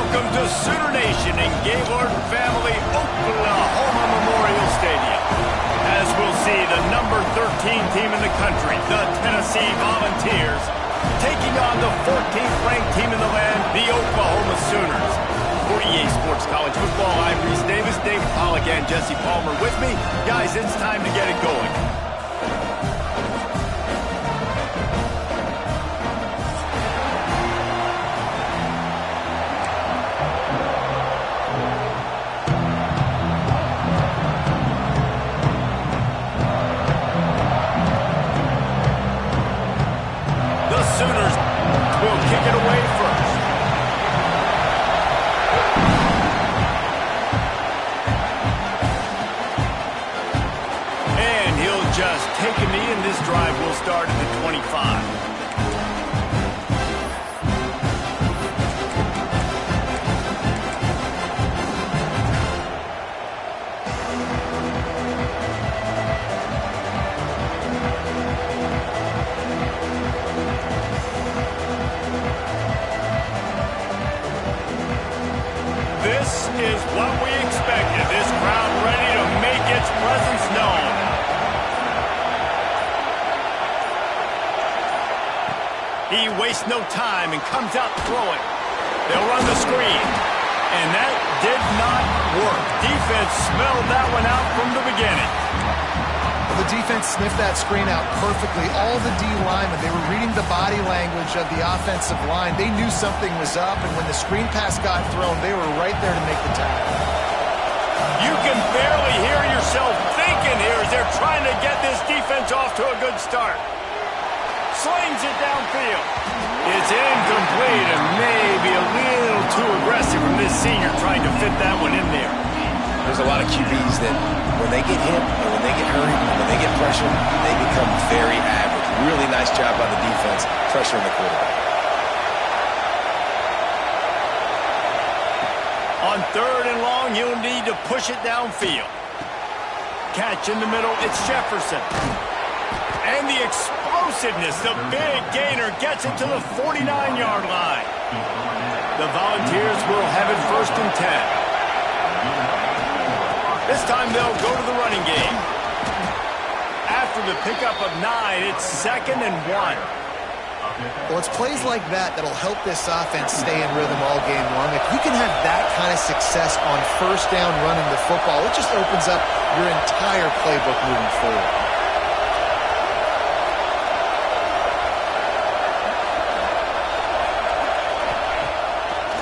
Welcome to Sooner Nation in Gaylord Family Oklahoma Memorial Stadium. As we'll see, the number 13 team in the country, the Tennessee Volunteers, taking on the 14th ranked team in the land, the Oklahoma Sooners. For EA Sports College Football, I'm Reese Davis, David Pollack, and Jesse Palmer with me. Guys, it's time to get it going. Sooners will kick it away first. And he'll just take a knee, and this drive will start at the 25. This is what we expected. This crowd ready to make its presence known. He wastes no time and comes out throwing. They'll run the screen. And that did not work. Defense smelled that one out from the beginning. The defense sniffed that screen out perfectly. All the D linemen, they were reading the body language of the offensive line. They knew something was up, and when the screen pass got thrown, they were right there to make the tackle. You can barely hear yourself thinking here as they're trying to get this defense off to a good start. Slings it downfield. It's incomplete and maybe a little too aggressive from this senior trying to fit that one in there. There's a lot of QBs that when they get hit and when they get hurried and when they get pressured, they become very average. Really nice job by the defense pressuring the quarterback. On 3rd and long, he'll need to push it downfield. Catch in the middle, it's Jefferson. And the explosiveness, the big gainer gets it to the 49-yard line. The Volunteers will have it 1st and 10. This time they'll go to the running game. After the pickup of 9, it's 2nd and 1. Well, it's plays like that that'll help this offense stay in rhythm all game long. If you can have that kind of success on 1st down running the football, it just opens up your entire playbook moving forward.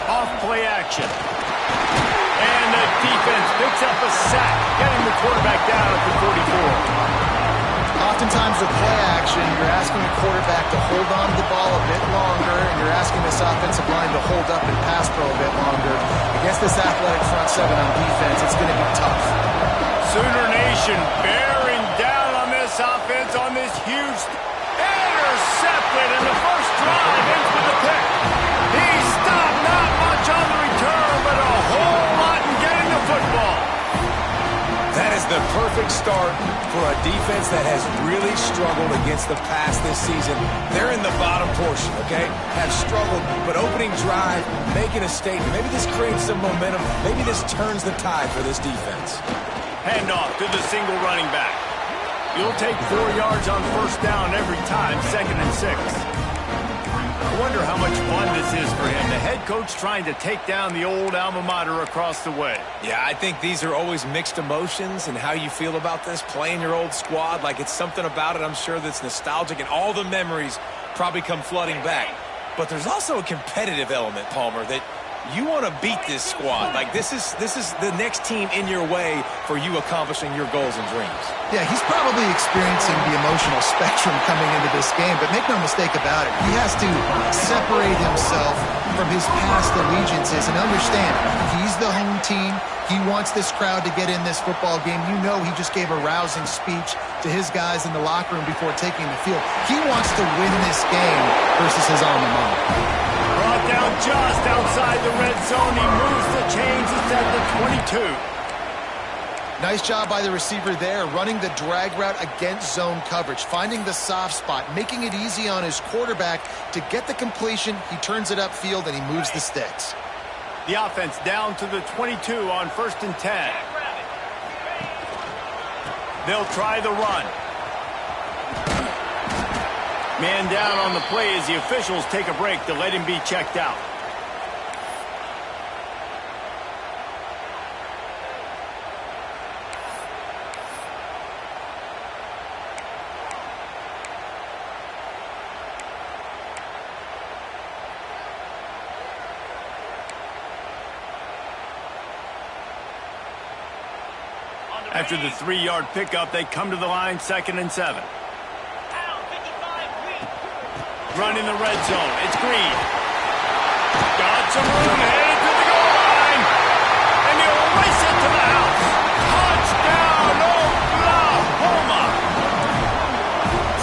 Off play action. And the defense picks up a sack, getting the quarterback down at the 44. Oftentimes with play action, you're asking the quarterback to hold on to the ball a bit longer, and you're asking this offensive line to hold up and pass pro a bit longer. Against this athletic front seven on defense, it's going to be tough. Sooner Nation bearing down on this offense on this huge intercepted, and the first drive ends with a pick. He stopped, not much on the return, but a whole lot in getting the football. That is the perfect start for a defense that has really struggled against the pass this season. They're in the bottom portion, okay? Have struggled, but opening drive, making a statement. Maybe this creates some momentum. Maybe this turns the tide for this defense. Handoff to the single running back. You'll take 4 yards on 1st down every time, 2nd and 6. I wonder how much fun this is for him. The head coach trying to take down the old alma mater across the way. Yeah, I think these are always mixed emotions and how you feel about this, playing your old squad. Like, it's something about it, I'm sure, that's nostalgic, and all the memories probably come flooding back. But there's also a competitive element, Palmer, that you want to beat this squad. Like, this is the next team in your way for you accomplishing your goals and dreams. Yeah, he's probably experiencing the emotional spectrum coming into this game, but make no mistake about it. He has to separate himself from his past allegiances and understand he's the home team. He wants this crowd to get in this football game. You know he just gave a rousing speech to his guys in the locker room before taking the field. He wants to win this game versus his alma mater. Brought down just outside the red zone. He moves the chains. It's at the 22. Nice job by the receiver there, running the drag route against zone coverage, finding the soft spot, making it easy on his quarterback to get the completion. He turns it upfield, and he moves the sticks. The offense down to the 22 on 1st and 10. They'll try the run. Man down on the play as the officials take a break to let him be checked out. After the 3-yard pickup, they come to the line, 2nd and 7. Run in the red zone. It's Green. Got some room, headed to the goal line. And he'll race it to the house. Touchdown, Oklahoma.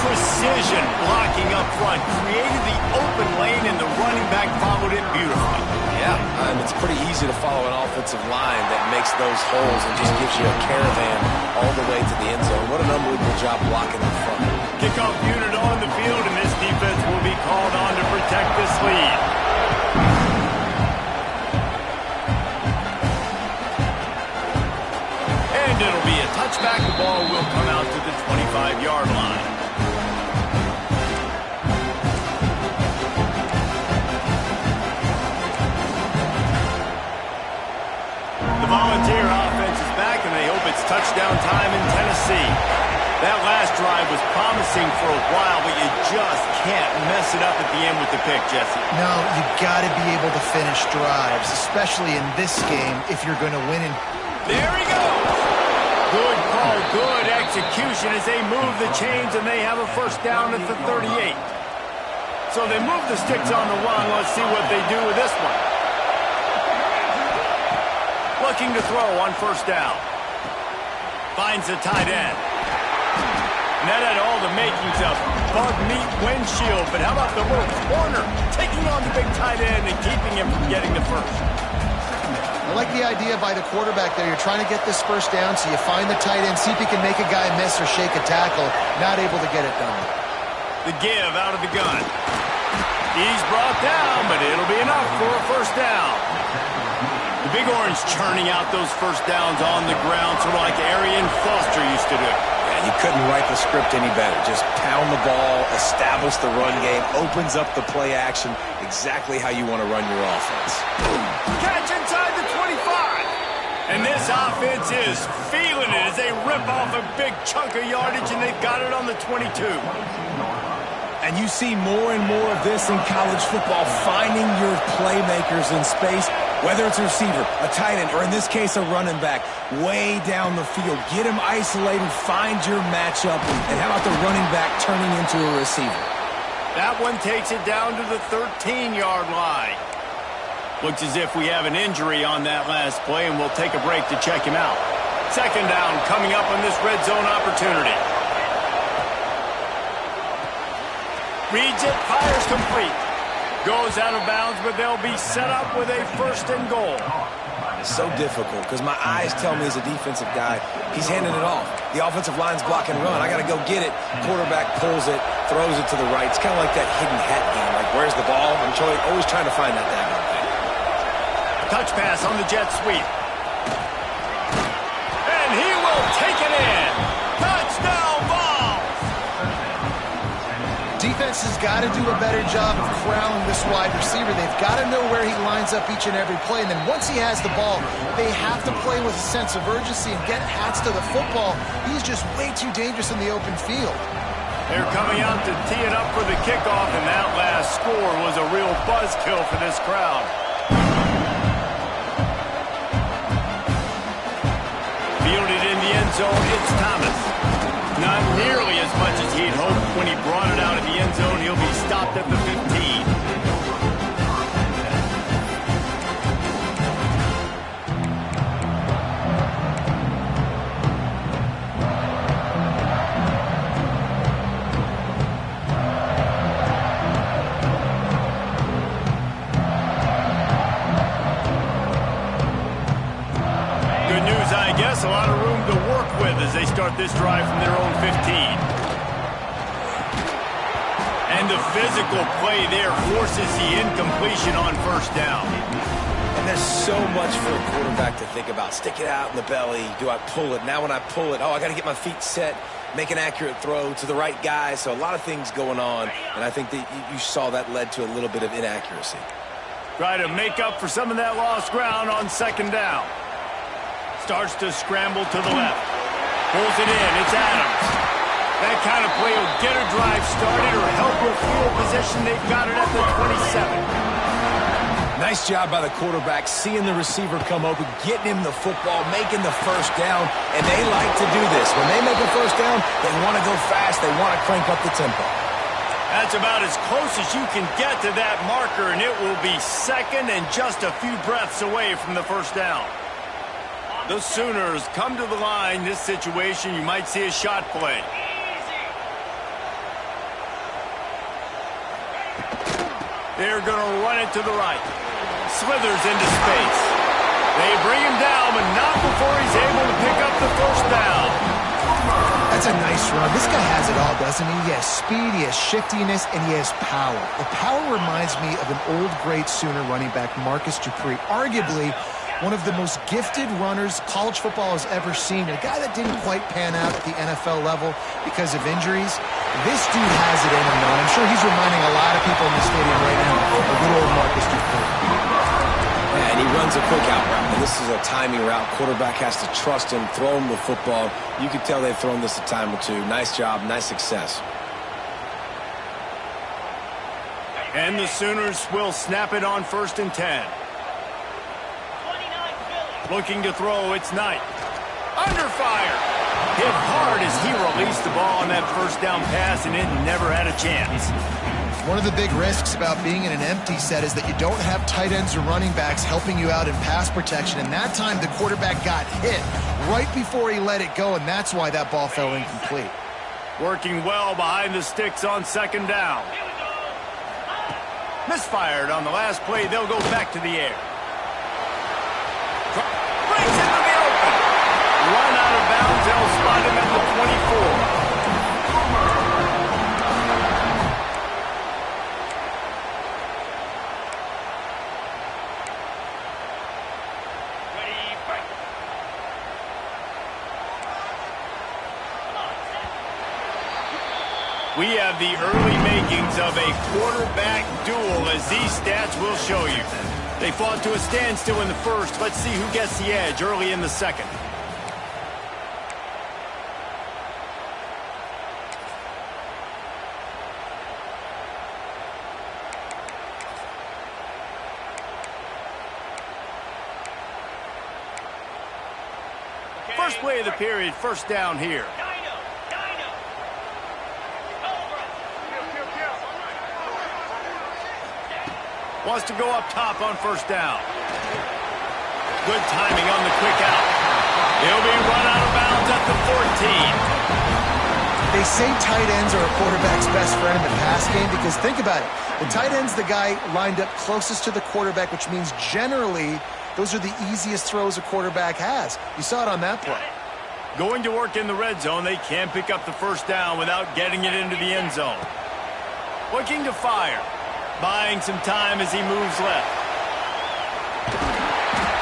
Precision blocking up front. Created the open lane, and the running back followed it beautifully. Yeah, and it's pretty easy to follow an offensive line that makes those holes and just gives you a caravan all the way to the end zone. What an unbelievable job blocking up front. Kickoff unit on the field, and this defense will be called on to protect this lead. And it'll be a touchback. The ball will come out to the 25-yard line. The Volunteer offense is back, and they hope it's touchdown time in Tennessee. That last drive was promising for a while, but you just can't mess it up at the end with the pick, Jesse. No, you got to be able to finish drives, especially in this game if you're going to win. There he goes. Good call, good execution as they move the chains, and they have a first down at the 38. So they move the sticks on the run. Let's see what they do with this one. Looking to throw on first down. Finds the tight end. And that had all the makings of bug meat windshield, but how about the little corner taking on the big tight end and keeping him from getting the first? I like the idea by the quarterback there. You're trying to get this first down, so you find the tight end, see if he can make a guy miss or shake a tackle. Not able to get it done. The give out of the gun. He's brought down, but it'll be enough for a first down. The Big Orange churning out those first downs on the ground, sort of like Arian Foster used to do. Yeah, you couldn't write the script any better. Just pound the ball, establish the run game, opens up the play action, exactly how you want to run your offense. Catch inside the 25. And this offense is feeling it as they rip off a big chunk of yardage, and they've got it on the 22. And you see more and more of this in college football, finding your playmakers in space, whether it's a receiver, a tight end, or in this case, a running back, way down the field. Get him isolated, find your matchup, and how about the running back turning into a receiver? That one takes it down to the 13-yard line. Looks as if we have an injury on that last play, and we'll take a break to check him out. Second down coming up on this red zone opportunity. Reads it, fires complete. Goes out of bounds, but they'll be set up with a first and goal. It's so difficult because my eyes tell me as a defensive guy, he's handing it off. The offensive line's block and run. I got to go get it. Quarterback pulls it, throws it to the right. It's kind of like that hidden hat game. Like, where's the ball? I'm always trying to find that down. Touch pass on the jet sweep. And he will take it in. Touchdown ball. Defense has got to do a better job of corralling this wide receiver. They've got to know where he lines up each and every play. And then once he has the ball, they have to play with a sense of urgency and get hats to the football. He's just way too dangerous in the open field. They're coming out to tee it up for the kickoff, and that last score was a real buzzkill for this crowd. Fielded in the end zone, it's Thomas. Not nearly as much as he'd hoped when he brought it out of the end zone. He'll be stopped at the 15. Good news, I guess. A lot of room to work with as they start this drive from their own 15. And the physical play there forces the incompletion on first down. Man, there's so much for a quarterback to think about. Stick it out in the belly. Do I pull it? Now when I pull it, oh, I got to get my feet set, make an accurate throw to the right guy. So a lot of things going on, and I think that you saw that led to a little bit of inaccuracy. Try to make up for some of that lost ground on second down. Starts to scramble to the left. Pulls it in. It's Adams. That kind of play will get a drive started or help with field position. They've got it at the 27. Nice job by the quarterback, seeing the receiver come open, getting him the football, making the first down, and they like to do this. When they make a first down, they want to go fast. They want to crank up the tempo. That's about as close as you can get to that marker, and it will be second and just a few breaths away from the first down. The Sooners come to the line. This situation, you might see a shot play. They're going to run it to the right. Slithers into space. They bring him down, but not before he's able to pick up the first down. That's a nice run. This guy has it all, doesn't he? He has speed, he has shiftiness, and he has power. The power reminds me of an old great Sooner running back, Marcus Dupree. Arguably one of the most gifted runners college football has ever seen. A guy that didn't quite pan out at the NFL level because of injuries. This dude has it in him, though. I'm sure he's reminding a lot of people in the stadium right now of good old Marcus Dupree. Yeah, and he runs a quick out route, and this is a timing route. Quarterback has to trust him, throw him the football. You can tell they've thrown this a time or two. Nice job, nice success. And the Sooners will snap it on 1st and 10. Looking to throw, it's Knight. Under fire. Hit hard as he released the ball on that first down pass, and it never had a chance. One of the big risks about being in an empty set is that you don't have tight ends or running backs helping you out in pass protection. And that time the quarterback got hit right before he let it go, and that's why that ball fell incomplete. Working well behind the sticks on second down. Misfired on the last play. They'll go back to the air. Brings it to the open. Run out of bounds. They'll spot him at the 24. We have the early makings of a quarterback duel, as these stats will show you. They fought to a standstill in the first. Let's see who gets the edge early in the second. First play of the period, first down here. Wants to go up top on first down. Good timing on the quick out. He'll be run out of bounds at the 14. They say tight ends are a quarterback's best friend in the pass game because think about it. The tight end's the guy lined up closest to the quarterback, which means generally those are the easiest throws a quarterback has. You saw it on that play. Going to work in the red zone. They can't pick up the first down without getting it into the end zone. Looking to fire. Buying some time as he moves left.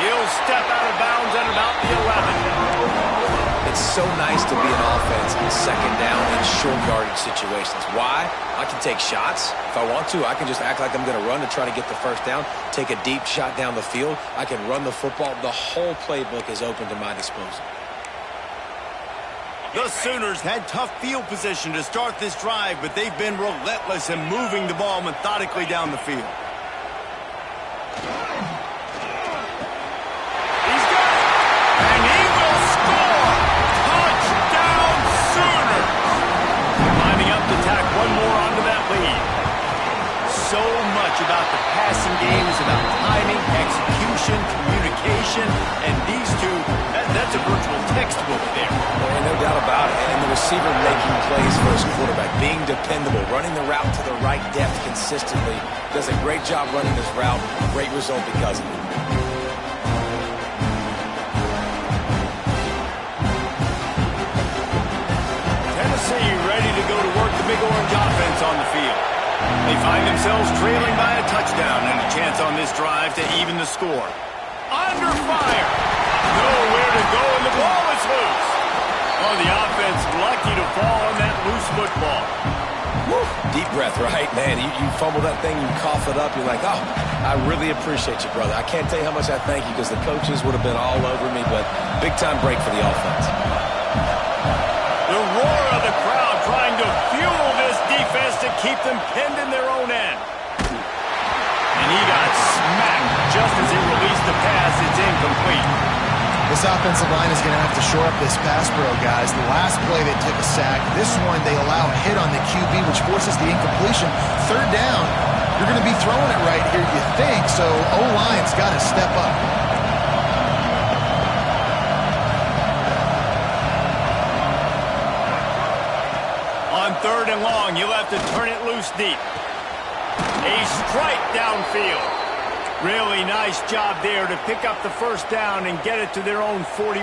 He'll step out of bounds at about the 11. It's so nice to be an offense on second down in short yardage situations. Why? I can take shots. If I want to, I can just act like I'm going to run to try to get the first down, take a deep shot down the field. I can run the football. The whole playbook is open to my disposal. The Sooners had tough field position to start this drive, but they've been relentless in moving the ball methodically down the field. He's got it, and he will score! Touchdown, Sooners! Lining up to tack one more onto that lead. So much about the passing game is about timing, execution, communication, and these two, that's a virtual textbook there. No doubt about it. And the receiver making plays for his quarterback, being dependable, running the route to the right depth consistently. Does a great job running this route. Great result because of it. Tennessee ready to go to work the Big Orange offense on the field. They find themselves trailing by a touchdown and a chance on this drive to even the score. Under fire. Nowhere to go, and the ball is loose. Oh, the offense lucky to fall on that loose football. Woo. Deep breath, right? Man, you fumble that thing, you cough it up, you're like, oh, I really appreciate you, brother. I can't tell you how much I thank you because the coaches would have been all over me, but big-time break for the offense. The roar of the crowd trying to fuel this defense to keep them pinned in their own end. And he got smacked just as he released the pass. It's incomplete. This offensive line is going to have to shore up this pass pro, guys. The last play they took a sack. This one they allow a hit on the QB, which forces the incompletion. Third down, you're going to be throwing it right here, you think, so O-line's got to step up. On 3rd and long, you'll have to turn it loose deep. A strike downfield. Really nice job there to pick up the first down and get it to their own 41.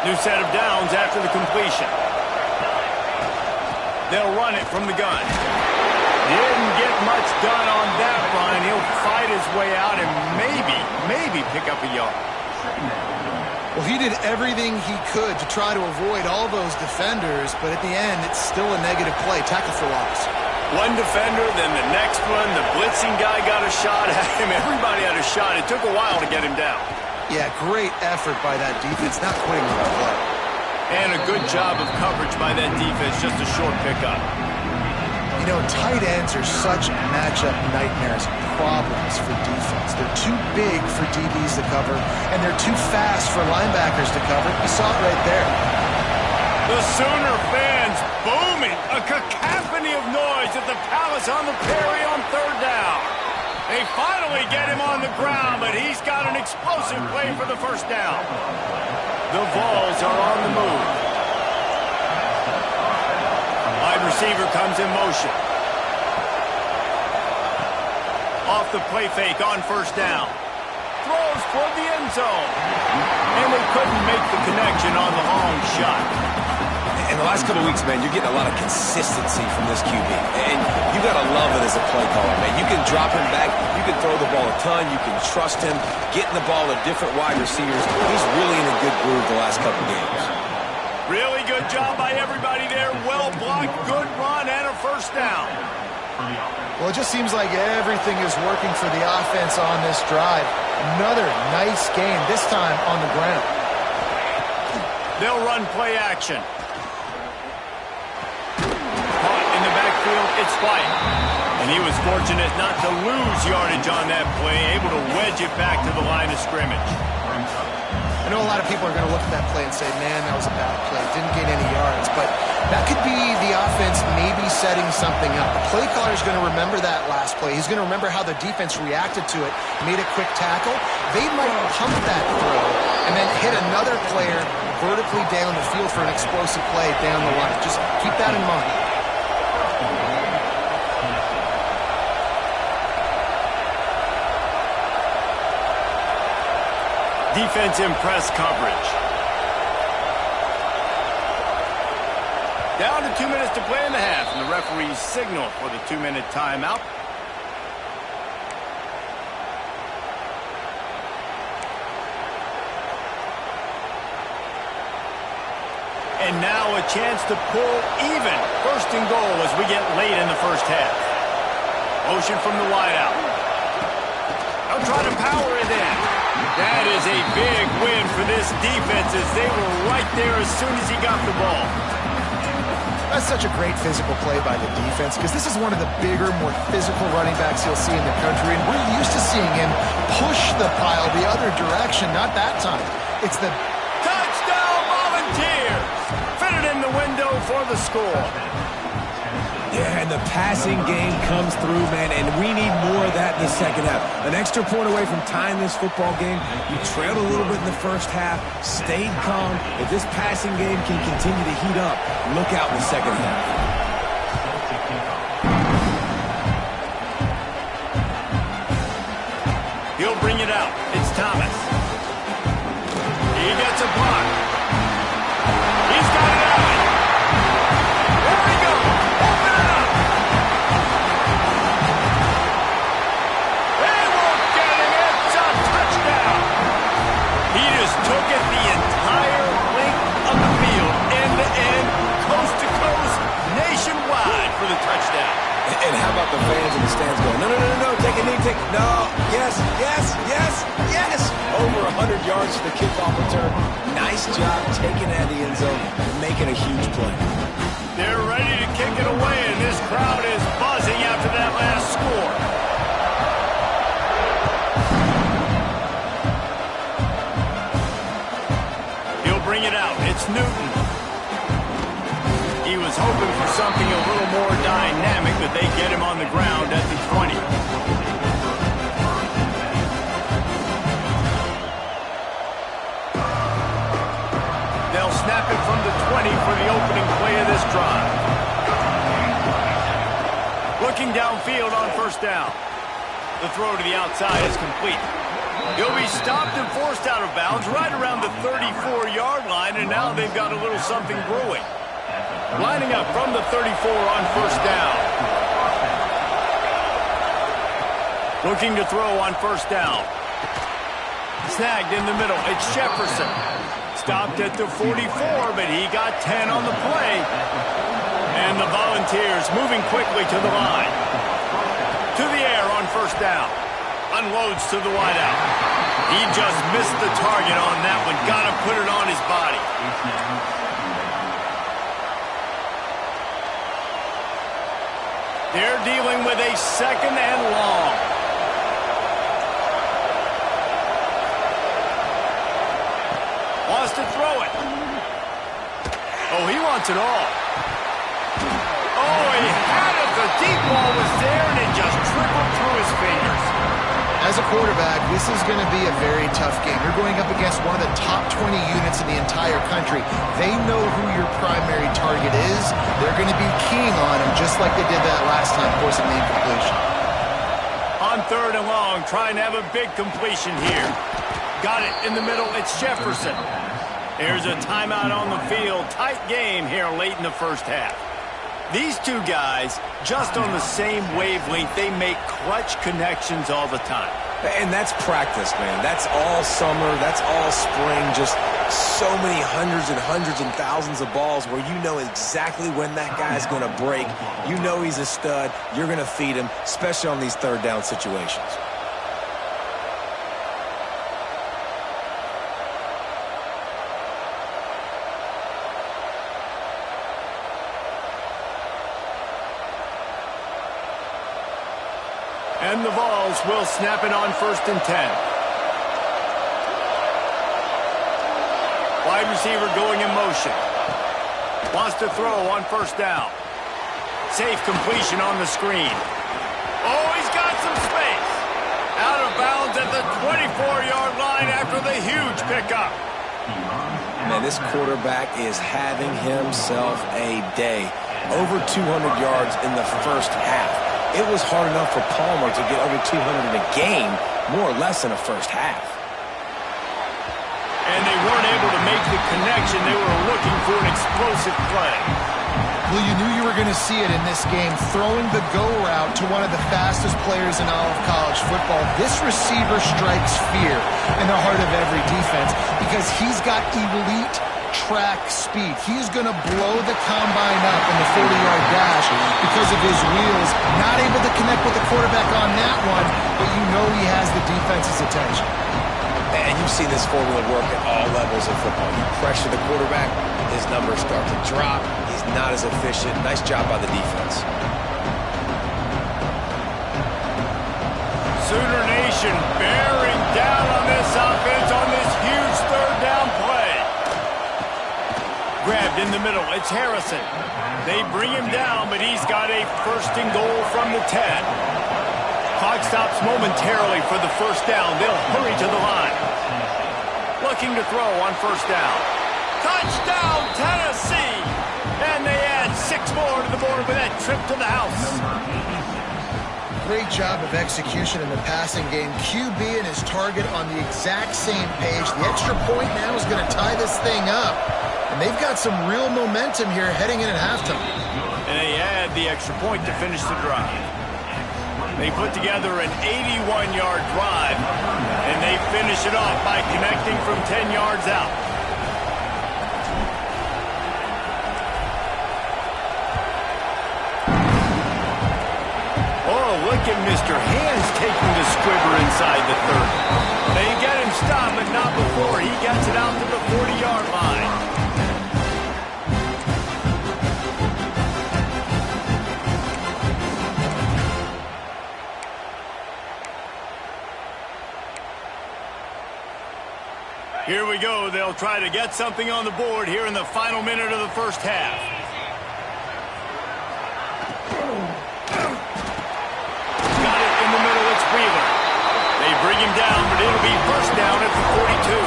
New set of downs after the completion. They'll run it from the gun. Didn't get much done on that run. He'll fight his way out and maybe pick up a yard. Well, he did everything he could to try to avoid all those defenders, but at the end, it's still a negative play. Tackle for loss. One defender, then the next one. The blitzing guy got a shot at him. Everybody had a shot. It took a while to get him down. Yeah, great effort by that defense, not quitting on the play. And a good job of coverage by that defense, just a short pickup. You know, tight ends are such matchup nightmares, problems for defense. They're too big for DBs to cover, and they're too fast for linebackers to cover. You saw it right there. The Sooner fans booming. A cacophony of noise at the Palace on the Prairie on 3rd down. They finally get him on the ground, but he's got an explosive play for the first down. The Vols are on the move. Wide receiver comes in motion. Off the play fake on 1st down. Throws toward the end zone. And they couldn't make the connection on the long shot. In the last couple of weeks, man, you're getting a lot of consistency from this QB. And you got to love it as a play caller, man. You can drop him back. You can throw the ball a ton. You can trust him. Getting the ball to different wide receivers. He's really in a good groove the last couple of games. Really good job by everybody there. Well blocked, good run, and a first down. Well, it just seems like everything is working for the offense on this drive. Another nice game, this time on the ground. They'll run play action. Caught in the backfield, it's White. And he was fortunate not to lose yardage on that play, able to wedge it back to the line of scrimmage. I know a lot of people are going to look at that play and say, man, that was a bad play. Didn't gain any yards. But that could be the offense maybe setting something up. The play caller is going to remember that last play. He's going to remember how the defense reacted to it, made a quick tackle. They might pump that throw and then hit another player vertically down the field for an explosive play down the line. Just keep that in mind. Defense in press coverage. Down to 2 minutes to play in the half, and the referee's signal for the 2-minute timeout. And now a chance to pull even. 1st and goal as we get late in the first half. Motion from the wideout. They'll try to power it in. That is a big win for this defense as they were right there as soon as he got the ball. That's such a great physical play by the defense because this is one of the bigger, more physical running backs you'll see in the country, and we're used to seeing him push the pile the other direction, not that time. It's the touchdown Volunteers! Fitted in the window for the score. Yeah, and the passing game comes through, man, and we need more of that in the second half. An extra point away from tying this football game. You trailed a little bit in the first half, stayed calm. If this passing game can continue to heat up, look out in the second half. He'll bring it out. It's Thomas. He gets a block. He's got it out. There he goes. Open it up. They won't get him. It's a touchdown. kick. No. Yes, yes, yes, yes. Over 100 yards for the kickoff return. Nice job taking it out of the end zone and making a huge play. They're ready to kick it away, and this crowd is buzzing after that last score. He'll bring it out. It's Newton. He was hoping for something a little more dynamic, but they get him on the ground at the 20. They'll snap it from the 20 for the opening play of this drive. Looking downfield on first down. The throw to the outside is complete. He'll be stopped and forced out of bounds right around the 34-yard line, and now they've got a little something brewing. Lining up from the 34 on first down. Looking to throw on first down. Snagged in the middle. It's Jefferson. Stopped at the 44, but he got 10 on the play. And the Volunteers moving quickly to the line. To the air on first down. Unloads to the wideout. He just missed the target on that one. Got to put it on his body. They're dealing with a second and long. Wants to throw it. Oh, he wants it all. Oh, he had it. The deep ball was there, and it just trickled through his fingers. As a quarterback, this is going to be a very tough game. You're going up against one of the top 20 units in the entire country. They know who your primary target is. They're going to be keying on him just like they did that last time, forcing the incompletion. On third and long, trying to have a big completion here. Got it in the middle. It's Jefferson. There's a timeout on the field. Tight game here late in the first half. These two guys, just on the same wavelength, they make clutch connections all the time. And that's practice, man. That's all summer. That's all spring. Just so many hundreds and thousands of balls where you know exactly when that guy's going to break. You know he's a stud. You're going to feed him, especially on these third down situations. And the Vols will snap it on first and 10. Wide receiver going in motion. Wants to throw on first down. Safe completion on the screen. Oh, he's got some space. Out of bounds at the 24-yard line after the huge pickup. Man, this quarterback is having himself a day. Over 200 yards in the first half. It was hard enough for Palmer to get over 200 in a game, more or less in the first half. And they weren't able to make the connection. They were looking for an explosive play. Well, you knew you were going to see it in this game, throwing the go route to one of the fastest players in all of college football. This receiver strikes fear in the heart of every defense because he's got elite track speed. He's going to blow the combine up in the 40-yard dash because of his wheels. Not able to connect with the quarterback on that one, but you know he has the defense's attention. And you've seen this formula work at all levels of football. You pressure the quarterback, his numbers start to drop. He's not as efficient. Nice job by the defense. Sooner Nation bearing down on this offense on this huge third down play. Grabbed in the middle. It's Harrison. They bring him down, but he's got a first and goal from the 10. Clock stops momentarily for the first down. They'll hurry to the line. Looking to throw on first down. Touchdown, Tennessee! And they add 6 more to the board with that trip to the house. Great job of execution in the passing game. QB and his target on the exact same page. The extra point now is going to tie this thing up. And they've got some real momentum here heading in at halftime. And they add the extra point to finish the drive. They put together an 81-yard drive, and they finish it off by connecting from 10 yards out. Oh, look look at Mr. Hands taking the squibber inside the 30. They get him stopped, but not before he gets it out to the 40-yard line. Here we go. They'll try to get something on the board here in the final minute of the first half. Got it in the middle. It's Wheeler. They bring him down, but it'll be first down at the 42.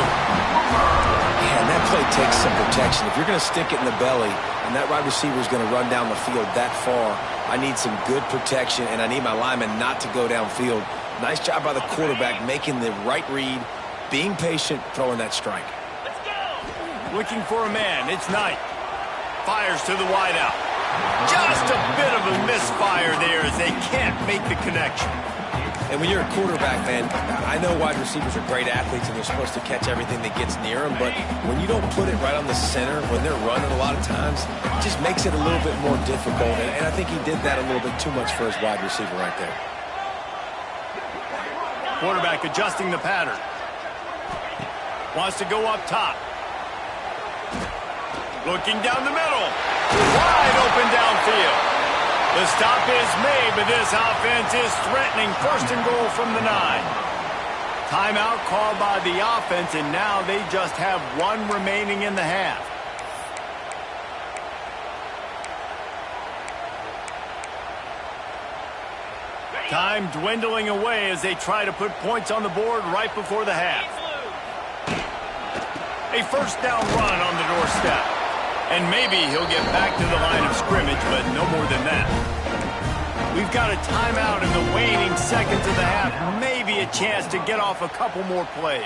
Man, that play takes some protection. If you're going to stick it in the belly and that wide receiver is going to run down the field that far, I need some good protection, and I need my lineman not to go downfield. Nice job by the quarterback making the right read, being patient, throwing that strike. Let's go. Looking for a man. It's Knight. Fires to the wideout. Just a bit of a misfire there as they can't make the connection. And when you're a quarterback, man, I know wide receivers are great athletes and they're supposed to catch everything that gets near them, but when you don't put it right on the center, when they're running a lot of times, it just makes it a little bit more difficult. And I think he did that a little bit too much for his wide receiver right there. Quarterback adjusting the pattern. Wants to go up top. Looking down the middle. Wide open downfield. The stop is made, but this offense is threatening first and goal from the 9. Timeout called by the offense, and now they just have one remaining in the half. Time dwindling away as they try to put points on the board right before the half. A first down run on the doorstep. And maybe he'll get back to the line of scrimmage, but no more than that. We've got a timeout in the waning seconds of the half. Maybe a chance to get off a couple more plays.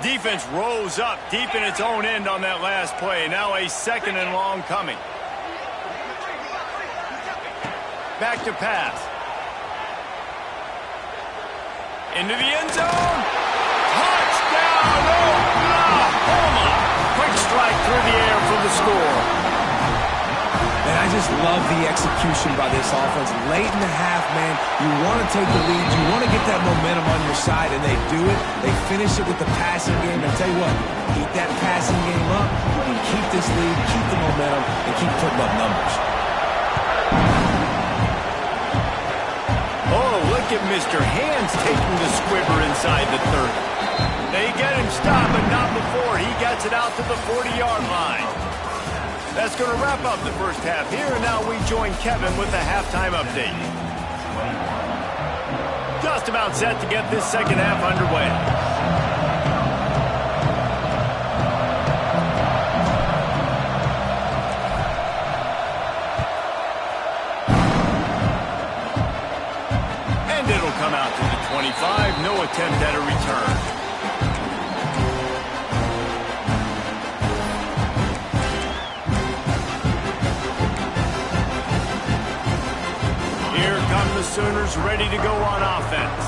Defense rose up deep in its own end on that last play. Now a second and long coming. Back to pass. Into the end zone. Touchdown, Oklahoma! Quick strike through the air for the score. And I just love the execution by this offense. Late in the half, man, you want to take the lead. You want to get that momentum on your side, and they do it. They finish it with the passing game. And tell you what, keep that passing game up. You can keep this lead, keep the momentum, and keep putting up numbers. Oh, look at Mr. Hands taking the squibber inside the 30. They get him stopped, but not before he gets it out to the 40-yard line. That's going to wrap up the first half here, and now we join Kevin with the halftime update. Just about set to get this second half underway. And it'll come out to the 25. No attempt at a return. The Sooners ready to go on offense.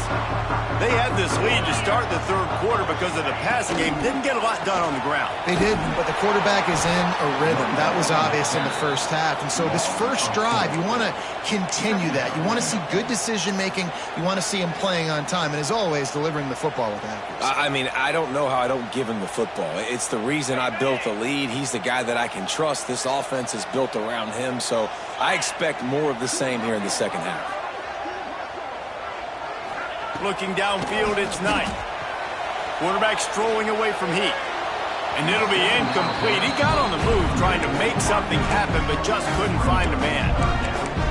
They had this lead to start the third quarter because of the passing game. Didn't get a lot done on the ground. They didn't, but the quarterback is in a rhythm. That was obvious in the first half. And so this first drive, you want to continue that. You want to see good decision-making. You want to see him playing on time. And as always, delivering the football with accuracy. I mean, I don't know how I don't give him the football. It's the reason I built the lead. He's the guy that I can trust. This offense is built around him. So I expect more of the same here in the second half. Looking downfield, it's Knight. Quarterback strolling away from Heat. And it'll be incomplete. He got on the move trying to make something happen, but just couldn't find a man.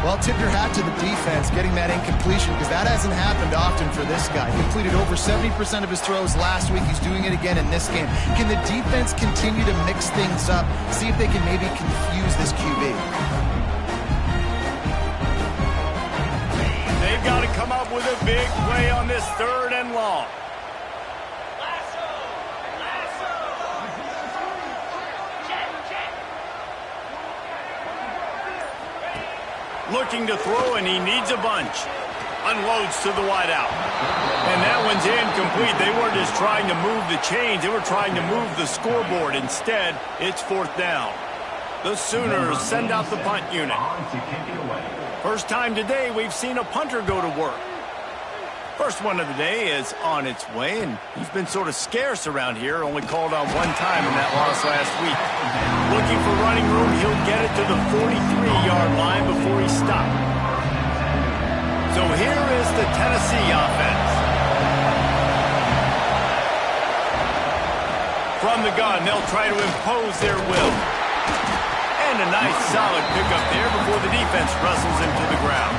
Well, tip your hat to the defense getting that incompletion, because that hasn't happened often for this guy. He completed over 70% of his throws last week. He's doing it again in this game. Can the defense continue to mix things up, see if they can maybe confuse this QB? They've got to come up with a big play on this third and long. Looking to throw, and he needs a bunch. Unloads to the wideout. And that one's incomplete. They weren't just trying to move the chains. They were trying to move the scoreboard. Instead, it's fourth down. The Sooners send out the punt unit. First time today we've seen a punter go to work. First one of the day is on its way, and he's been sort of scarce around here, only called on one time in that loss last week. Looking for running room, he'll get it to the 43-yard line before he stopped. So here is the Tennessee offense. From the gun, they'll try to impose their will. And a nice solid pickup there before the defense wrestles him to the ground.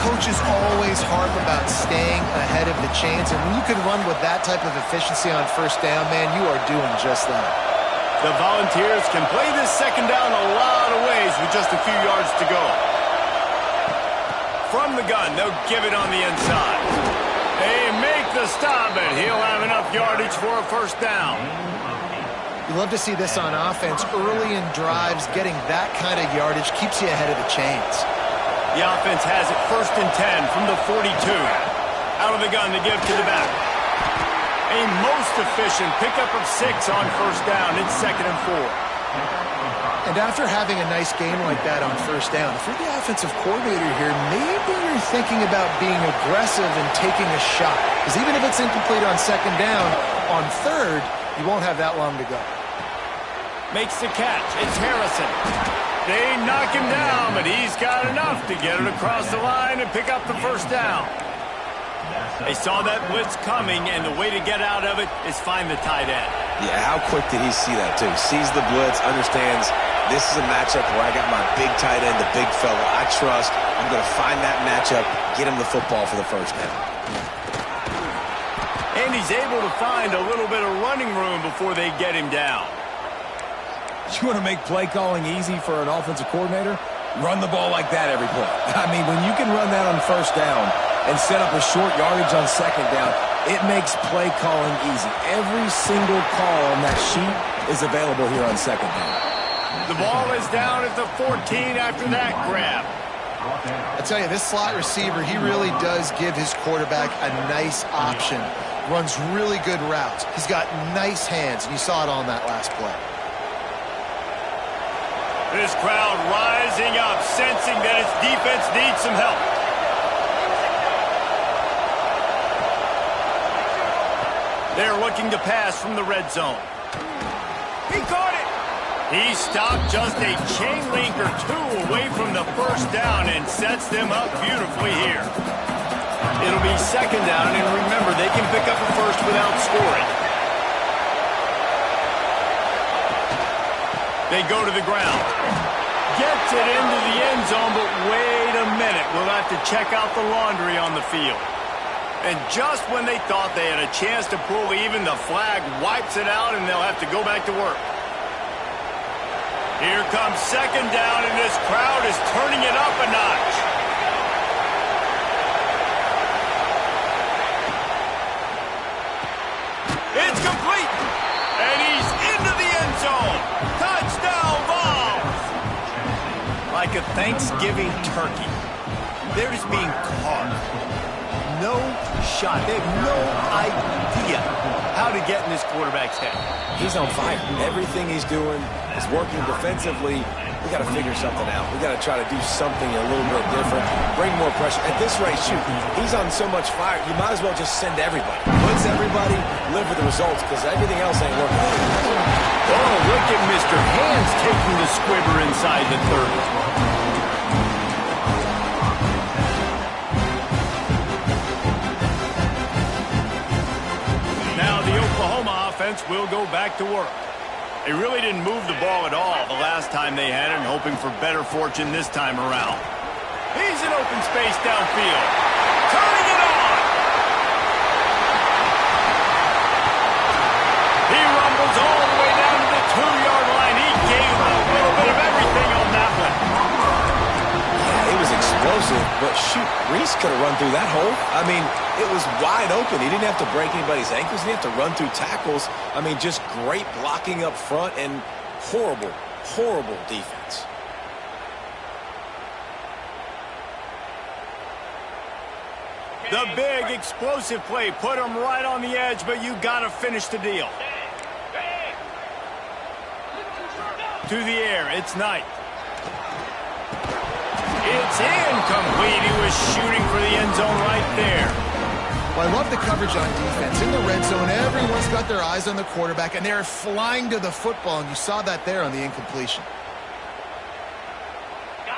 Coaches always harp about staying ahead of the chains, and when you can run with that type of efficiency on first down, man, you are doing just that. The Volunteers can play this second down a lot of ways with just a few yards to go. From the gun, they'll give it on the inside. They make the stop, and he'll have enough yardage for a first down. You love to see this on offense. Early in drives, getting that kind of yardage keeps you ahead of the chains. The offense has it 1st and 10 from the 42. Out of the gun to give to the back. A most efficient pickup of 6 on first down. It's 2nd and 4. And after having a nice game like that on first down, if you're the offensive coordinator here, maybe you're thinking about being aggressive and taking a shot. Because even if it's incomplete on 2nd down, on 3rd, you won't have that long to go. Makes the catch. It's Harrison. They knock him down, but he's got enough to get it across the line and pick up the first down. They saw that blitz coming, and the way to get out of it is find the tight end. Yeah, how quick did he see that, too? Sees the blitz, understands this is a matchup where I got my big tight end, the big fella I trust. I'm going to find that matchup, get him the football for the first down. And he's able to find a little bit of running room before they get him down. You want to make play calling easy for an offensive coordinator? Run the ball like that every play. I mean, when you can run that on first down and set up a short yardage on 2nd down, it makes play calling easy. Every single call on that sheet is available here on 2nd down. The ball is down at the 14 after that grab. I tell you, this slot receiver, he really does give his quarterback a nice option. Runs really good routes. He's got nice hands, and you saw it on that last play. This crowd rising up, sensing that its defense needs some help. They're looking to pass from the red zone. He caught it. He stopped just a chain link or 2 away from the first down and sets them up beautifully here. It'll be 2nd down, and remember, they can pick up a first without scoring. They go to the ground. Gets it into the end zone, but wait a minute. We'll have to check out the laundry on the field. And just when they thought they had a chance to pull even, the flag wipes it out, and they'll have to go back to work. Here comes 2nd down, and this crowd is turning it up a notch. It's complete. And he's into the end zone. Touchdown, Vols! Like a Thanksgiving turkey, they're just being carved. No shot. They have no idea how to get in this quarterback's head. He's on fire. Everything he's doing is working defensively. We got to figure something out. We got to try to do something a little bit different, bring more pressure. At this rate, shoot, he's on so much fire, you might as well just send everybody. Blitz everybody, live with the results, because everything else ain't working. Oh, look at Mr. Hands taking the squibber inside the 30. Will go back to work. They really didn't move the ball at all the last time they had it, and hoping for better fortune this time around. He's in open space downfield. Turning it on! He rumbles all the way down to the 2-yard line. He gave a little bit of everything on that one. Yeah, it was explosive, but shoot, Reese could have run through that hole. I mean, it was wide open. He didn't have to break anybody's ankles. He didn't have to run through tackles. I mean, just great blocking up front and horrible, horrible defense. The big explosive play put him right on the edge, but you got to finish the deal. To the air, it's Knight. It's incomplete. He was shooting for the end zone right there. Well, I love the coverage on defense. In the red zone, everyone's got their eyes on the quarterback, and they're flying to the football, and you saw that there on the incompletion.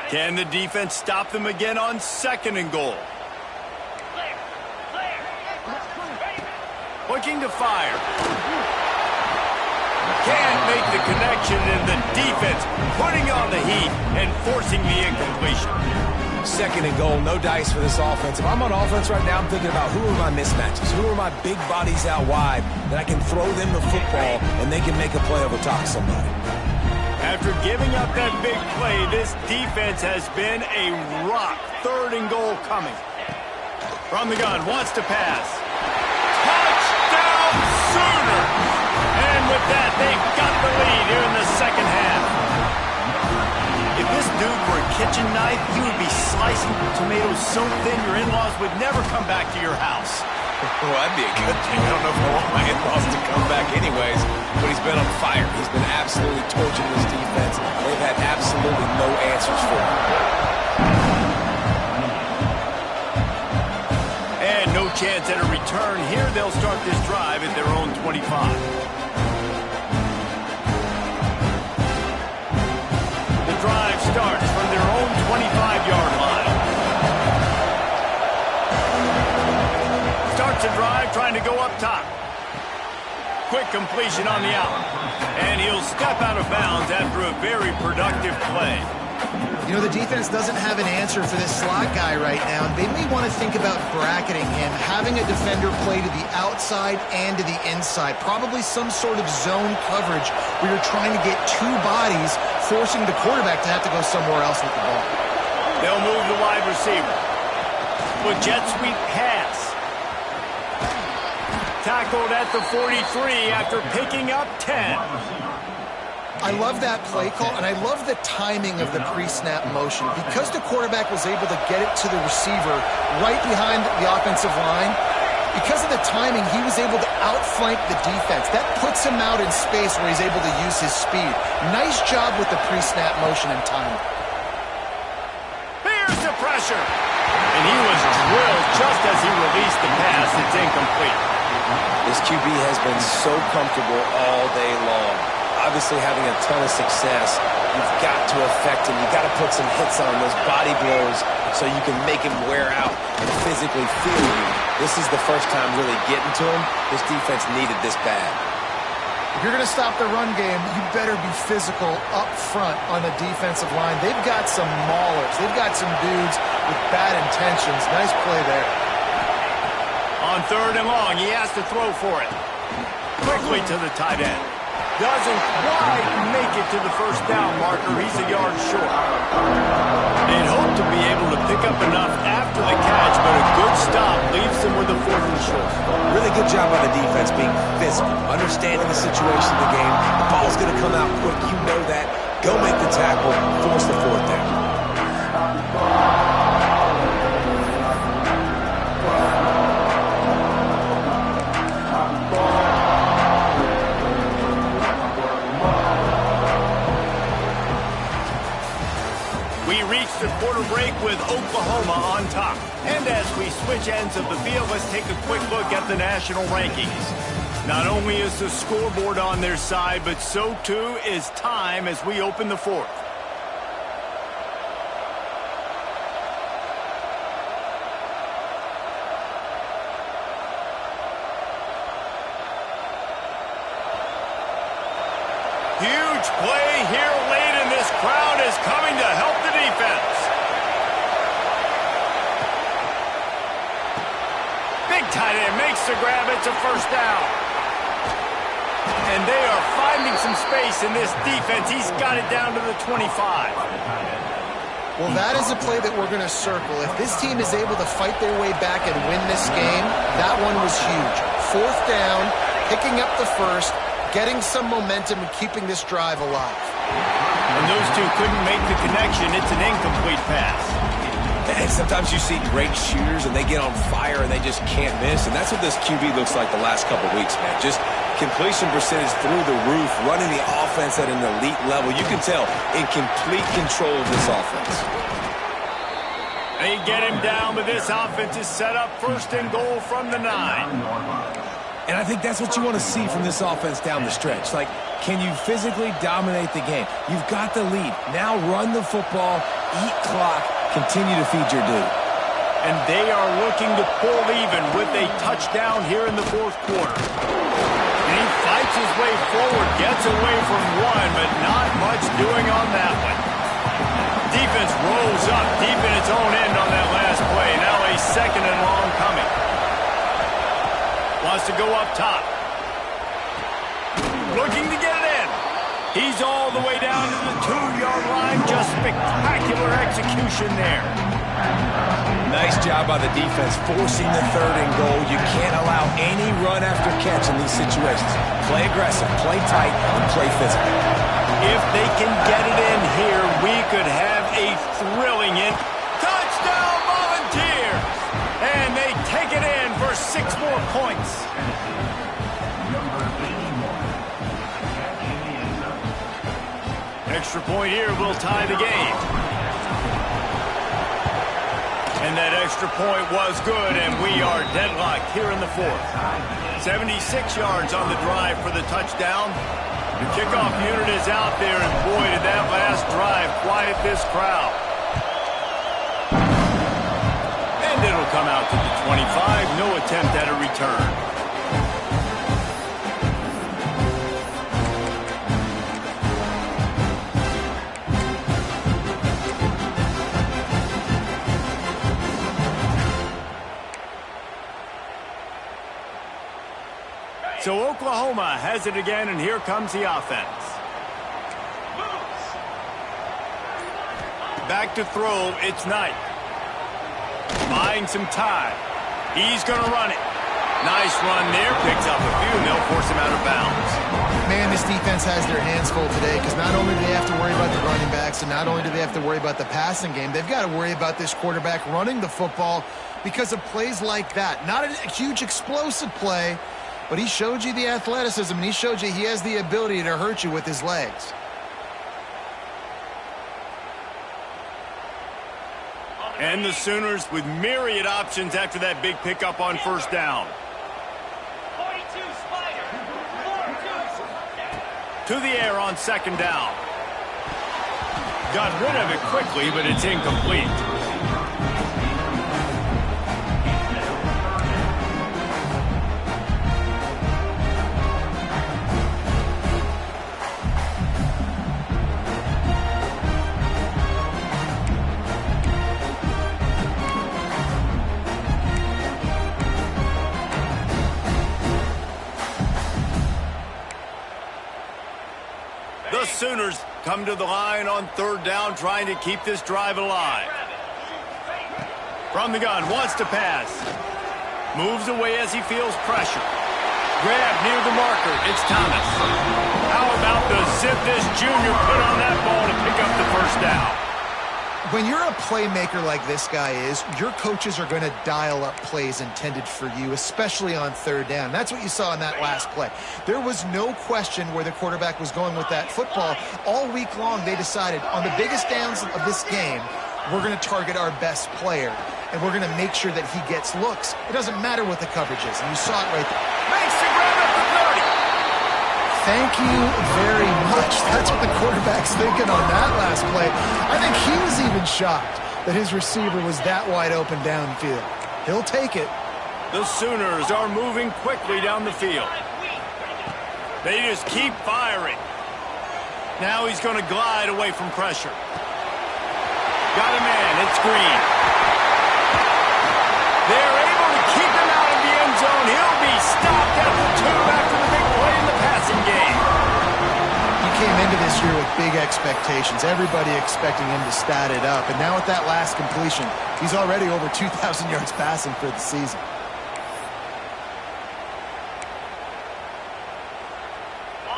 Can the defense stop them again on 2nd and goal? Looking to fire. Can't make the connection, and the defense putting on the heat and forcing the incompletion. 2nd and goal, no dice for this offense. If I'm on offense right now, I'm thinking about who are my mismatches, who are my big bodies out wide that I can throw them the football and they can make a play over top of somebody. After giving up that big play, this defense has been a rock. 3rd and goal coming. From the gun, wants to pass. Touchdown Sooners! And with that, they've got the lead here in the 2nd half. If this dude were a kitchen knife, he would be slicing tomatoes so thin your in-laws would never come back to your house. Well, that'd be a good thing. I don't know if I want my in-laws to come back anyways, but he's been on fire. He's been absolutely torching this defense. They've had absolutely no answers for him. And no chance at a return here. They'll start this drive at their own 25. The drive starts from their own 25-yard line. Starts a drive trying to go up top. Quick completion on the out. And he'll step out of bounds after a very productive play. You know, the defense doesn't have an answer for this slot guy right now. They may want to think about bracketing him, having a defender play to the outside and to the inside. Probably some sort of zone coverage where you're trying to get 2 bodies, forcing the quarterback to have to go somewhere else with the ball. They'll move the wide receiver. With jet sweep pass. Tackled at the 43 after picking up 10. I love that play call, and I love the timing of the pre-snap motion. Because the quarterback was able to get it to the receiver right behind the offensive line, because of the timing, he was able to outflank the defense. That puts him out in space where he's able to use his speed. Nice job with the pre-snap motion and timing. Here's the pressure. And he was drilled just as he released the pass. It's incomplete. This QB has been so comfortable all day long. Obviously having a ton of success. You've got to affect him. You've got to put some hits on those body blows so you can make him wear out and physically feel you. This is the first time really getting to him. This defense needed this bad. If you're going to stop the run game, you better be physical up front on the defensive line. They've got some maulers. They've got some dudes with bad intentions. Nice play there. On 3rd and long, he has to throw for it. Quickly to the tight end. Doesn't quite make it to the first down marker. He's a yard short. They'd hope to be able to pick up enough after the catch, but a good stop leaves them with a 4th and short. Really good job by the defense being physical, understanding the situation of the game. The ball's going to come out quick. You know that. Go make the tackle, force the 4th down. The quarter break with Oklahoma on top. And as we switch ends of the field, let's take a quick look at the national rankings. Not only is the scoreboard on their side, but so too is time as we open the 4th. Huge play here late, and this crowd is coming to help the defense. Big tight end makes the grab. It's a first down. And they are finding some space in this defense. He's got it down to the 25. Well, that is a play that we're going to circle. If this team is able to fight their way back and win this game, that one was huge. 4th down, picking up the first, getting some momentum and keeping this drive alive. And those two couldn't make the connection. It's an incomplete pass. And sometimes you see great shooters and they get on fire and they just can't miss. And that's what this QB looks like the last couple weeks, man. Just completion percentage through the roof, running the offense at an elite level. You can tell in complete control of this offense. They get him down, but this offense is set up 1st and goal from the 9. And I think that's what you want to see from this offense down the stretch. Like, can you physically dominate the game? You've got the lead. Now run the football, eat clock, continue to feed your dude. And they are looking to pull even with a touchdown here in the 4th quarter. And he fights his way forward, gets away from one, but not much doing on that one. Defense rolls up deep in its own end on that last play. Now a 2nd and long coming. Wants to go up top. Looking to get it in. He's all the way down to the 2-yard line. Just spectacular execution there. Nice job by the defense forcing the 3rd and goal. You can't allow any run after catch in these situations. Play aggressive, play tight, and play physical. If they can get it in here, we could have a thrilling touchdown Volunteers! And they take it in for 6 more points. Extra point here will tie the game. And that extra point was good, and we are deadlocked here in the 4th. 76 yards on the drive for the touchdown. The kickoff unit is out there, and boy, did that last drive quiet this crowd. And it'll come out to the 25. No attempt at a return. So Oklahoma has it again, and here comes the offense. Back to throw, it's Knight. Buying some time. He's going to run it. Nice run there, picks up a few, and they'll force him out of bounds. Man, this defense has their hands full today because not only do they have to worry about the running backs and not only do they have to worry about the passing game, they've got to worry about this quarterback running the football because of plays like that. Not a huge explosive play, but he showed you the athleticism, and he showed you he has the ability to hurt you with his legs. And the Sooners with myriad options after that big pickup on 1st down. 42 Spider. 42. To the air on 2nd down. Got rid of it quickly, but it's incomplete. The Sooners come to the line on 3rd down, trying to keep this drive alive. From the gun, wants to pass. Moves away as he feels pressure. Grab near the marker, it's Thomas. How about the zip this junior put on that ball to pick up the 1st down? When you're a playmaker like this guy is, your coaches are going to dial up plays intended for you, especially on 3rd down. That's what you saw in that last play. There was no question where the quarterback was going with that football. All week long, they decided on the biggest downs of this game, we're going to target our best player, and we're going to make sure that he gets looks. It doesn't matter what the coverage is, and you saw it right there. Makes the grab at the 30. Thank you very much. That's what the quarterback's thinking on that last play. I think he was even shocked that his receiver was that wide open downfield. He'll take it. The Sooners are moving quickly down the field. They just keep firing. Now he's going to glide away from pressure. Got a man. It's Green. They're able to keep him out of the end zone. He'll be stopped at the 2 after the big play in the passing game. He came into this year with big expectations. Everybody expecting him to stat it up. And now with that last completion, he's already over 2,000 yards passing for the season.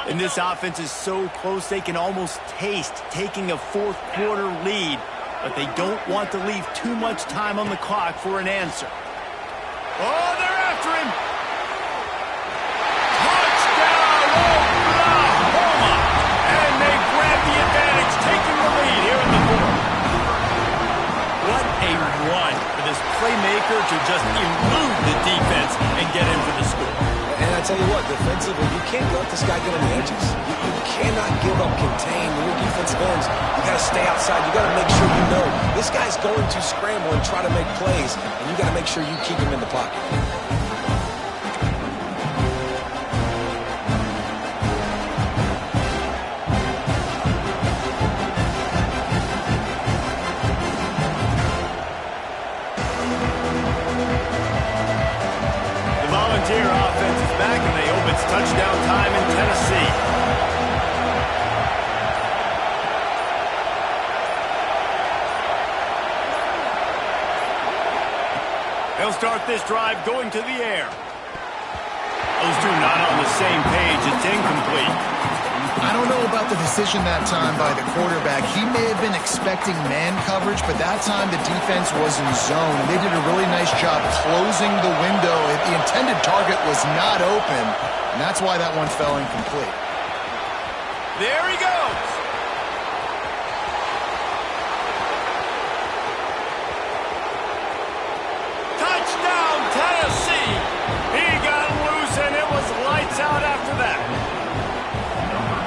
And this offense is so close they can almost taste taking a 4th quarter lead, but they don't want to leave too much time on the clock for an answer. Oh, they're after him. Touchdown, Oklahoma! And they grab the advantage, taking the lead here in the 4th. What a run tell you what, defensively, you can't let this guy get on the edges. You cannot give up contain. When your defensive ends, you got to stay outside. You got to make sure you know this guy's going to scramble and try to make plays, and you got to make sure you keep him in the pocket. Volunteer offense is back, and they hope it's touchdown time in Tennessee. They'll start this drive going to the air. Those two not on the same page. It's incomplete. I don't know about the decision that time by the quarterback. He may have been expecting man coverage, but that time the defense was in zone. And they did a really nice job closing the window. The intended target was not open, and that's why that one fell incomplete. There he goes. Touchdown, Tennessee. He got loose, and it was lights out after that.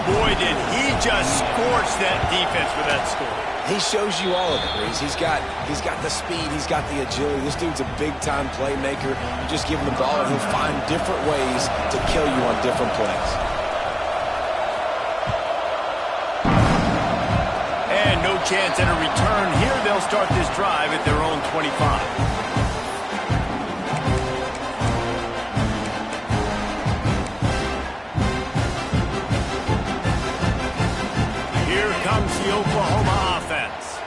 Boy, did he just scorch that defense with that score. He shows you all of it, Reese. He's got the speed. He's got the agility. This dude's a big-time playmaker. You just give him the ball, and he'll find different ways to kill you on different plays. And no chance at a return here. They'll start this drive at their own 25. The Oklahoma offense.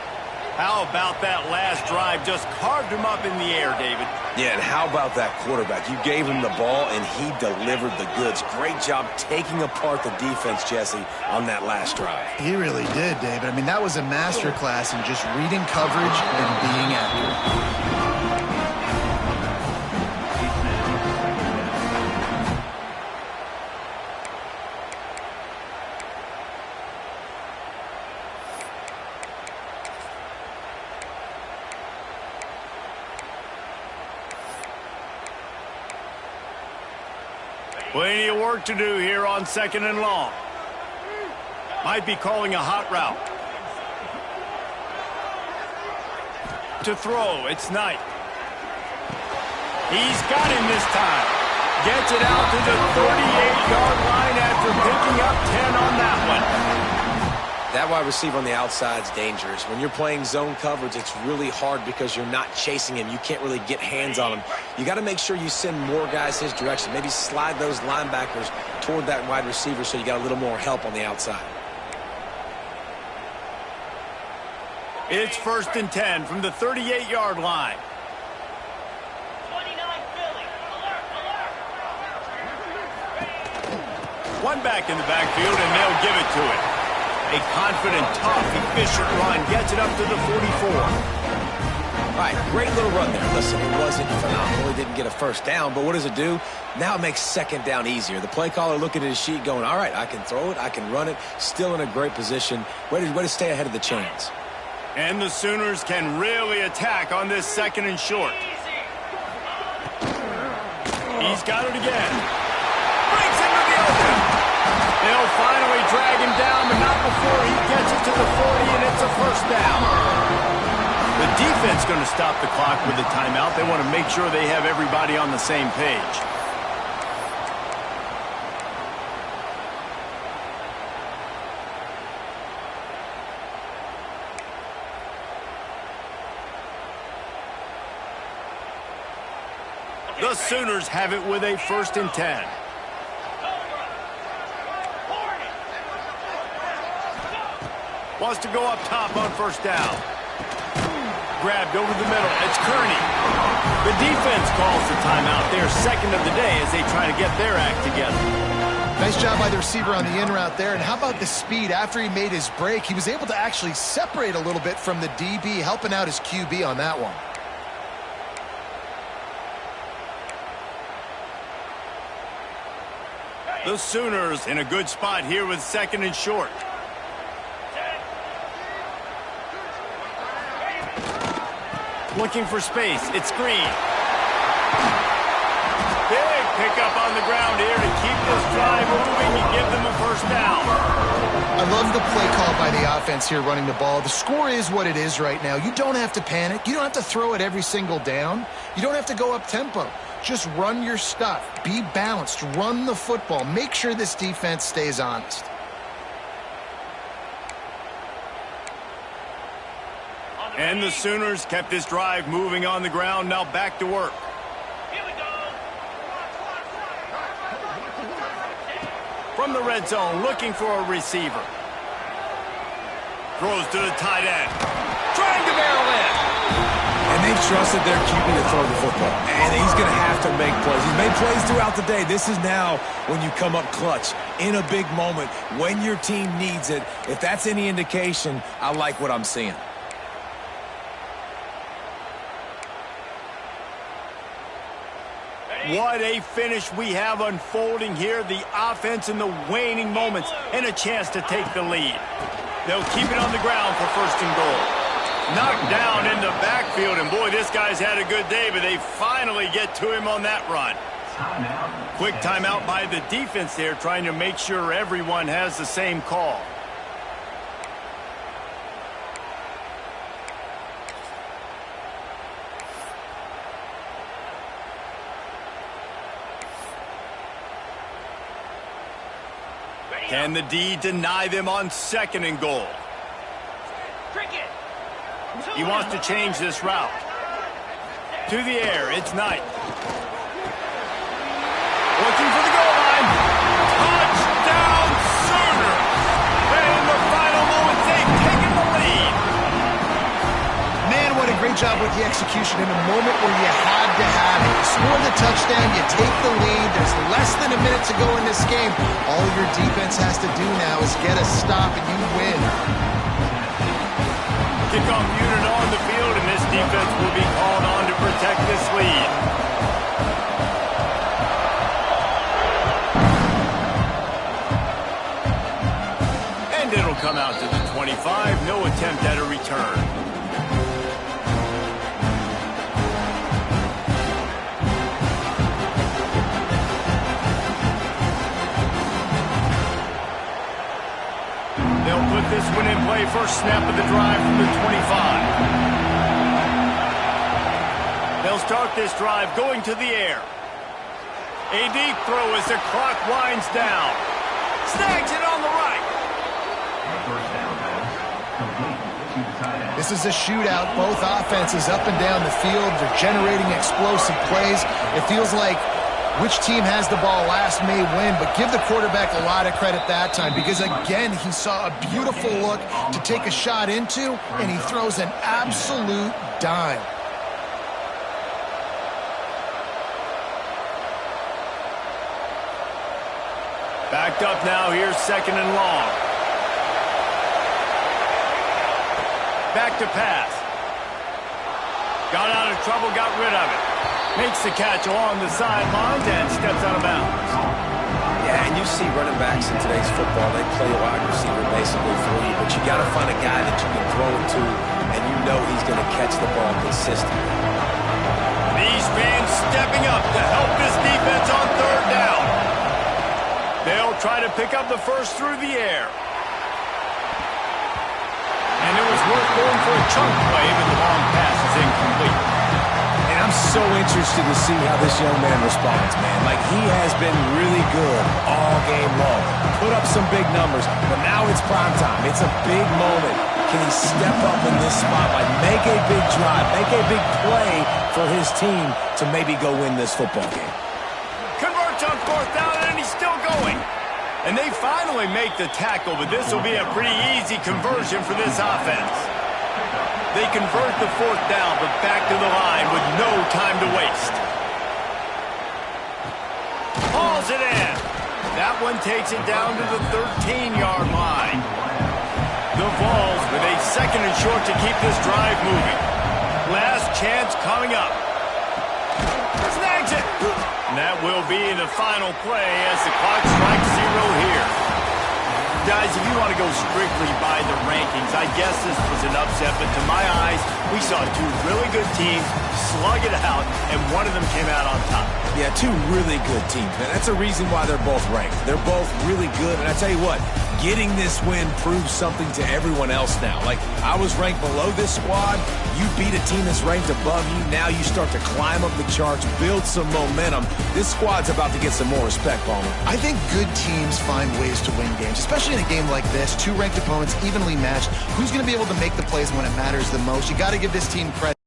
How about that last drive? Just carved him up in the air, David. Yeah, and how about that quarterback? You gave him the ball, and he delivered the goods. Great job taking apart the defense, Jesse, on that last drive. He really did, David. I mean, that was a masterclass in just reading coverage and being accurate. Plenty of work to do here on 2nd and long. Might be calling a hot route. To throw, it's Knight. He's got him this time. Gets it out to the 38-yard line after picking up 10 on that one. That wide receiver on the outside is dangerous. When you're playing zone coverage, it's really hard because you're not chasing him. You can't really get hands on him. You got to make sure you send more guys his direction. Maybe slide those linebackers toward that wide receiver so you got a little more help on the outside. It's 1st and 10 from the 38-yard line. 29 Philly. Alert, alert. One back in the backfield, and they'll give it to him. A confident, tough, efficient run gets it up to the 44. All right, great little run there. Listen, it wasn't phenomenal. He didn't get a first down, but what does it do? Now it makes 2nd down easier. The play caller looking at his sheet going, all right, I can throw it, I can run it, still in a great position. Way to stay ahead of the chains. And the Sooners can really attack on this 2nd and short. He's got it again. Breaks into the open. They'll finally drag him down, but not before he gets it to the 40, and it's a first down. The defense going to stop the clock with a timeout. They want to make sure they have everybody on the same page. The Sooners have it with a 1st and 10. Wants to go up top on 1st down. Grabbed over the middle. It's Kearney. The defense calls the timeout. They're 2nd of the day as they try to get their act together. Nice job by the receiver on the in route there. And how about the speed? After he made his break, he was able to actually separate a little bit from the DB, helping out his QB on that one. The Sooners in a good spot here with 2nd and short. Looking for space. It's Green. Big pickup on the ground here to keep this drive moving and give them a first down. I love the play call by the offense here running the ball. The score is what it is right now. You don't have to panic. You don't have to throw it every single down. You don't have to go up tempo. Just run your stuff. Be balanced. Run the football. Make sure this defense stays honest. And the Sooners kept this drive moving on the ground. Now back to work. Here we go. From the red zone, looking for a receiver. Throws to the tight end. Trying to barrel in. And they've trusted their QB to throw the football. And he's going to have to make plays. He's made plays throughout the day. This is now when you come up clutch in a big moment when your team needs it. If that's any indication, I like what I'm seeing. What a finish we have unfolding here. The offense in the waning moments and a chance to take the lead. They'll keep it on the ground for first and goal. Knocked down in the backfield, and boy, this guy's had a good day, but they finally get to him on that run. Quick timeout by the defense there, trying to make sure everyone has the same call. Can the D deny them on second and goal? Cricket. He wants to change this route. To the air, it's Knight. Looking for the goal line. Touchdown Sooners! And in the final moments, they've taken the lead. Man, what a great job with the execution in a moment where you had to have it. You score the touchdown, you take the lead. There's less than a minute to go in this game. All your defense has to do now is get a stop and you win. Kickoff unit on the field, and this defense will be called on to protect this lead. And it'll come out to the 25. No attempt at a return. They'll put this one in play. First snap of the drive from the 25. They'll start this drive going to the air. A deep throw as the clock winds down. Snags it on the right. This is a shootout. Both offenses up and down the field. They're generating explosive plays. It feels like which team has the ball last may win, but give the quarterback a lot of credit that time because, again, he saw a beautiful look to take a shot into, and he throws an absolute dime. Backed up now. Here's second and long. Back to pass. Got out of trouble, got rid of it. Makes the catch along the sidelines and steps out of bounds. Yeah, and you see running backs in today's football, they play a wide receiver basically for you, but you got to find a guy that you can throw it to, and you know he's going to catch the ball consistently. These fans stepping up to help this defense on third down. They'll try to pick up the first through the air. And it was worth going for a chunk play, but the long pass is incomplete. And I'm so interested to see how this young man responds, man. Like, he has been really good all game long. Put up some big numbers, but now it's prime time. It's a big moment. Can he step up in this spotlight, make a big drive, make a big play for his team to maybe go win this football game? Converts on fourth down, and he's still going. And they finally make the tackle, but this will be a pretty easy conversion for this offense. They convert the fourth down, but back to the line with no time to waste. Hauls it in. That one takes it down to the 13-yard line. The Vols with a second and short to keep this drive moving. Last chance coming up. Snags it. And that will be the final play as the clock strikes 0 here. Guys, if you want to go strictly by the rankings, I guess this was an upset, but to my eyes, we saw two really good teams slug it out, and one of them came out on top. Yeah, two really good teams, man. That's a reason why they're both ranked. They're both really good, and I tell you what, getting this win proves something to everyone else now. Like, I was ranked below this squad. You beat a team that's ranked above you. Now you start to climb up the charts, build some momentum. This squad's about to get some more respect, Palmer. I think good teams find ways to win games, especially in a game like this. Two ranked opponents, evenly matched. Who's going to be able to make the plays when it matters the most? You got to give this team credit.